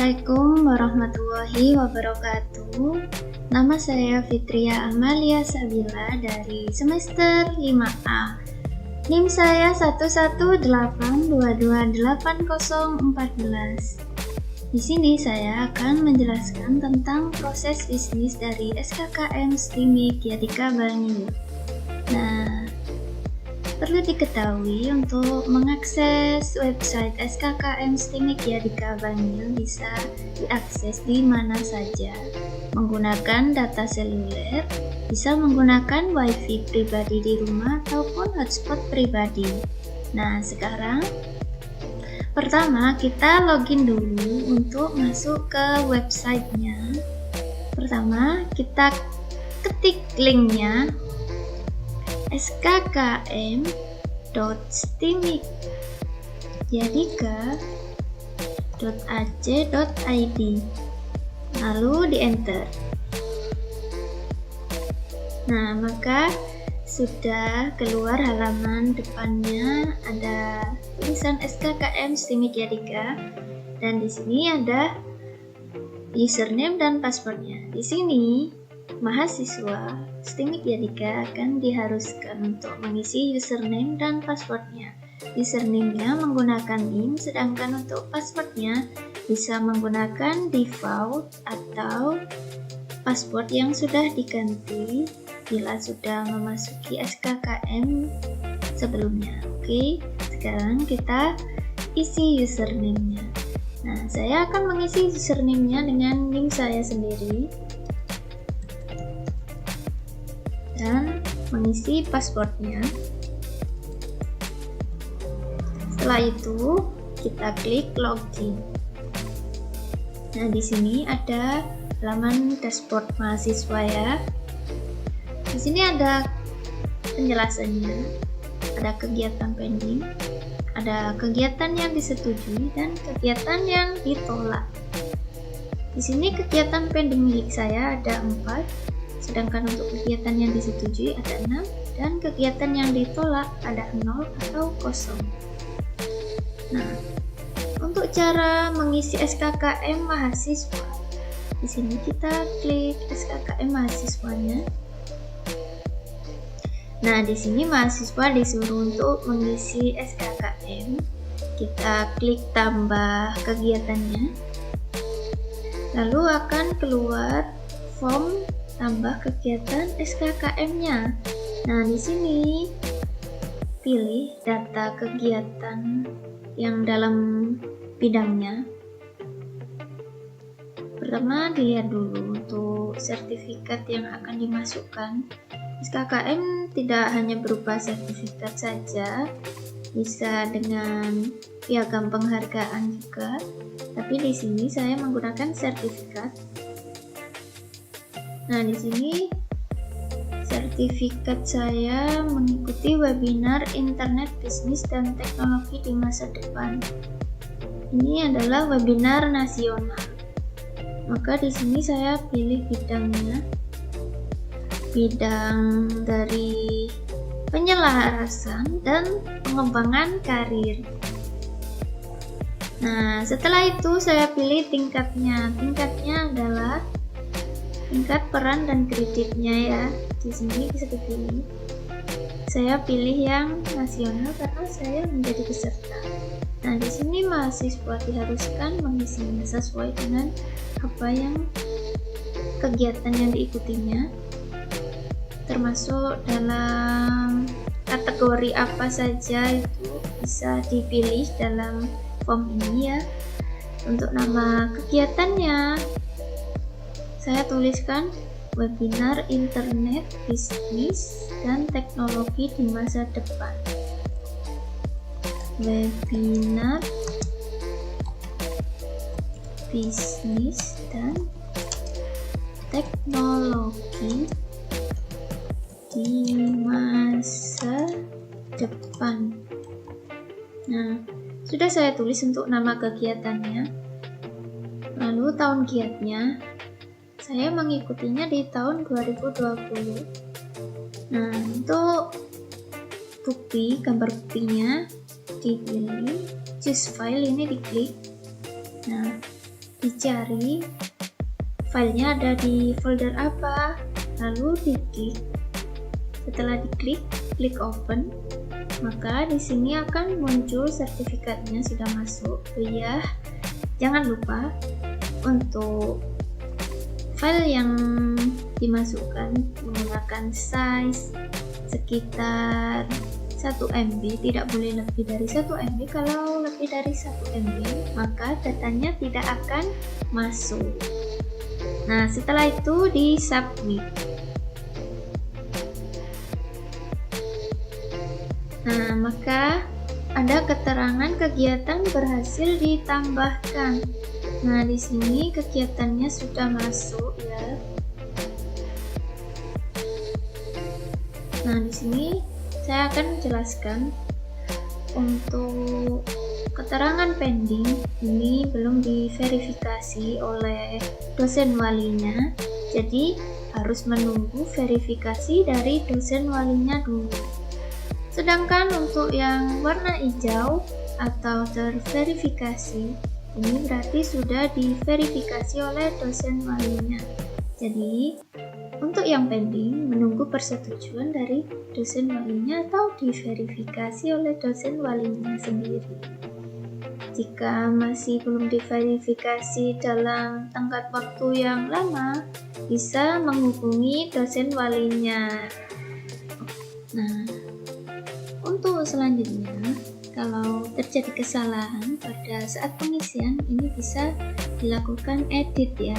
Assalamualaikum warahmatullahi wabarakatuh. Nama saya Fitria Amalia Sabila dari semester 5A. NIM saya 11822280014. Di sini saya akan menjelaskan tentang proses bisnis dari SKKM STIMIK Yadika Bangil. Nah, perlu diketahui untuk mengakses website SKKM STIMIK Yadika Bangil bisa diakses di mana saja menggunakan data seluler, bisa menggunakan wifi pribadi di rumah ataupun hotspot pribadi. Nah, sekarang pertama kita login dulu untuk masuk ke websitenya. Pertama kita ketik linknya skkm.stimik.yadika.ac.id, lalu di enter. Nah, maka sudah keluar halaman depannya, ada tulisan SKKM STIMIK Yadika, dan di sini ada username dan passwordnya. Di sini mahasiswa STIMIK Yadika akan diharuskan untuk mengisi username dan passwordnya. Username-nya menggunakan NIM, sedangkan untuk passwordnya bisa menggunakan default atau password yang sudah diganti bila sudah memasuki SKKM sebelumnya. Oke, sekarang kita isi username-nya. Nah, saya akan mengisi username-nya dengan NIM saya sendiri dan mengisi passwordnya. Setelah itu kita klik login. Nah, di sini ada halaman dashboard mahasiswa ya. Di sini ada penjelasannya, ada kegiatan pending, ada kegiatan yang disetujui dan kegiatan yang ditolak. Di sini kegiatan pending milik saya ada 4, sedangkan untuk kegiatan yang disetujui ada 6, dan kegiatan yang ditolak ada 0 atau kosong. Nah, untuk cara mengisi SKKM mahasiswa, di sini kita klik SKKM mahasiswanya. Nah, di sini mahasiswa disuruh untuk mengisi SKKM. Kita klik tambah kegiatannya. Lalu akan keluar form tambah kegiatan SKKM-nya. Nah, di sini pilih data kegiatan yang dalam bidangnya. Pertama, dilihat dulu untuk sertifikat yang akan dimasukkan. SKKM tidak hanya berupa sertifikat saja, bisa dengan piagam penghargaan juga, tapi di sini saya menggunakan sertifikat. Nah, di sini sertifikat saya mengikuti webinar Internet Bisnis dan Teknologi di Masa Depan. Ini adalah webinar nasional. Maka di sini saya pilih bidangnya, bidang dari penyelarasan dan pengembangan karir. Nah, setelah itu saya pilih tingkatnya. Tingkatnya adalah tingkat peran dan kreditnya ya. Di sini bisa dipilih. Saya pilih yang nasional karena saya menjadi peserta. Nah, di sini mahasiswa diharuskan mengisinya sesuai dengan apa yang kegiatan yang diikutinya, termasuk dalam kategori apa saja itu bisa dipilih dalam form ini ya. Untuk nama kegiatannya saya tuliskan webinar Internet Bisnis dan Teknologi di Masa Depan. Webinar Bisnis dan Teknologi di masa depan. Nah, sudah saya tulis untuk nama kegiatannya. Lalu tahun giatnya saya mengikutinya di tahun 2020. Nah, untuk bukti, gambar buktinya dipilih, choose file ini diklik. Nah, dicari filenya ada di folder apa, lalu diklik. Setelah diklik, klik open, maka di sini akan muncul sertifikatnya sudah masuk. Oh iya, jangan lupa untuk file yang dimasukkan menggunakan size sekitar 1 MB, tidak boleh lebih dari 1 MB. Kalau lebih dari 1 MB, maka datanya tidak akan masuk. Nah, setelah itu di submit. Nah, maka ada keterangan kegiatan berhasil ditambahkan. Nah, di sini kegiatannya sudah masuk ya. Nah, di sini saya akan menjelaskan untuk keterangan pending ini belum diverifikasi oleh dosen walinya. Jadi, harus menunggu verifikasi dari dosen walinya dulu. Sedangkan untuk yang warna hijau atau terverifikasi, ini berarti sudah diverifikasi oleh dosen walinya. Jadi, untuk yang pending, menunggu persetujuan dari dosen walinya atau diverifikasi oleh dosen walinya sendiri. Jika masih belum diverifikasi dalam tenggat waktu yang lama, bisa menghubungi dosen walinya. Nah, untuk selanjutnya, kalau terjadi kesalahan pada saat pengisian, ini bisa dilakukan edit ya.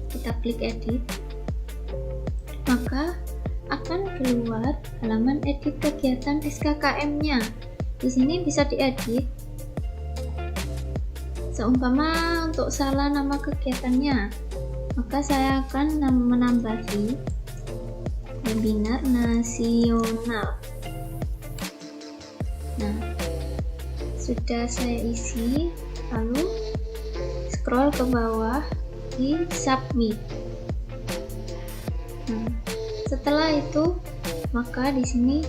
Kita klik edit, maka akan keluar halaman edit kegiatan SKKM-nya. Di sini bisa diedit. Seumpama untuk salah nama kegiatannya, maka saya akan menambahi webinar nasional. Nah, sudah saya isi, lalu scroll ke bawah di submit. Nah, setelah itu maka di sini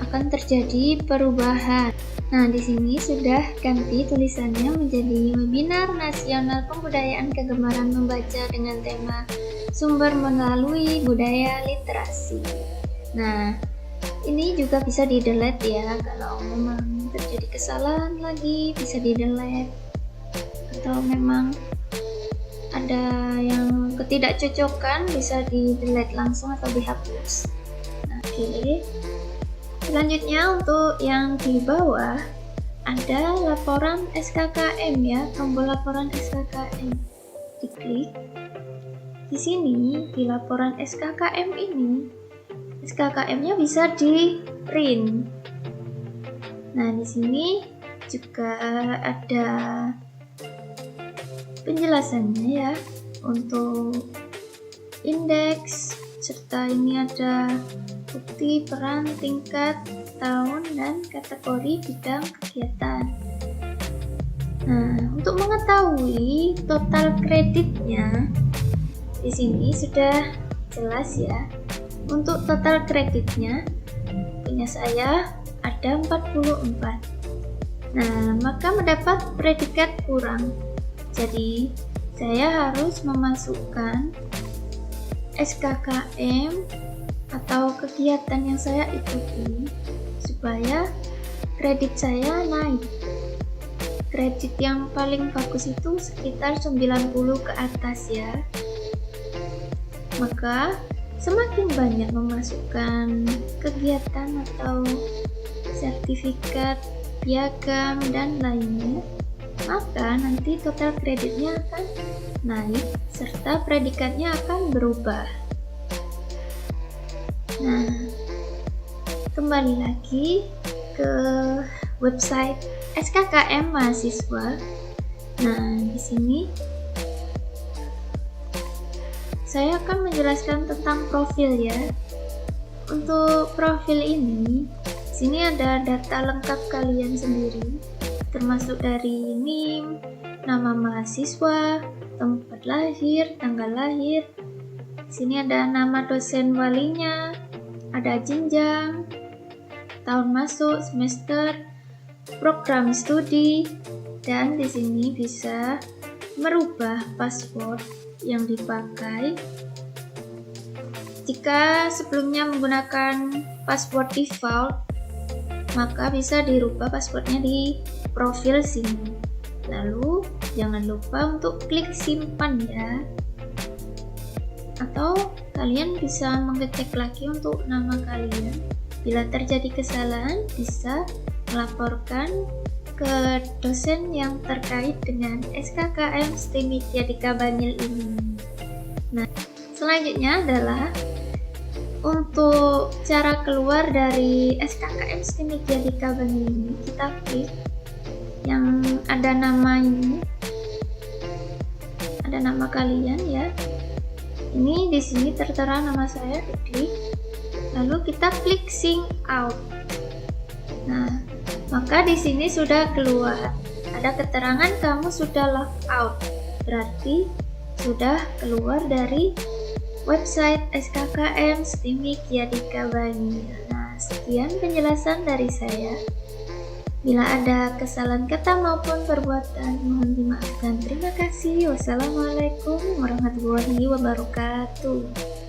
akan terjadi perubahan. Nah, di sini sudah ganti tulisannya menjadi webinar nasional pembudayaan kegemaran membaca dengan tema sumber melalui budaya literasi. Nah, ini juga bisa di delete ya, kalau memang terjadi kesalahan lagi bisa di delete, atau memang ada yang ketidakcocokan bisa di delete langsung atau dihapus. Oke. Selanjutnya untuk yang di bawah ada laporan SKKM ya, tombol laporan SKKM. Diklik. Di sini di laporan SKKM ini, SKKM-nya bisa di print. Nah, di sini juga ada penjelasannya ya untuk indeks, serta ini ada bukti peran, tingkat, tahun, dan kategori bidang kegiatan. Nah, untuk mengetahui total kreditnya, di sini sudah jelas ya. Untuk total kreditnya, punya saya ada 44. Nah, maka mendapat predikat kurang. Jadi, saya harus memasukkan SKKM atau kegiatan yang saya ikuti supaya kredit saya naik. Kredit yang paling bagus itu sekitar 90 ke atas ya. Maka semakin banyak memasukkan kegiatan atau sertifikat, piagam, dan lainnya, maka nanti total kreditnya akan naik serta predikatnya akan berubah. Nah, kembali lagi ke website SKKM mahasiswa. Nah, di sini saya akan menjelaskan tentang profil ya. Untuk profil ini, sini ada data lengkap kalian sendiri, termasuk dari NIM, nama mahasiswa, tempat lahir, tanggal lahir. Sini ada nama dosen walinya, ada jenjang, tahun masuk, semester, program studi, dan di sini bisa merubah password yang dipakai. Jika sebelumnya menggunakan password default, maka bisa dirubah passwordnya di profil sini. Lalu jangan lupa untuk klik simpan ya. Atau kalian bisa mengecek lagi untuk nama kalian. Bila terjadi kesalahan, bisa melaporkan ke dosen yang terkait dengan SKKM STEM Widyadika Banyil ini. Nah, selanjutnya adalah untuk cara keluar dari SKKM STEM Widyadika Banyil ini, kita klik yang ada nama ini, ada nama kalian ya. Ini di sini tertera nama saya, diklik. Lalu kita klik sign out. Nah, maka di sini sudah keluar. Ada keterangan kamu sudah log out. Berarti sudah keluar dari website SKKM STEM Widyadika Banyil. Nah, sekian penjelasan dari saya. Bila ada kesalahan kata maupun perbuatan, mohon dimaafkan. Terima kasih. Wassalamualaikum warahmatullahi wabarakatuh.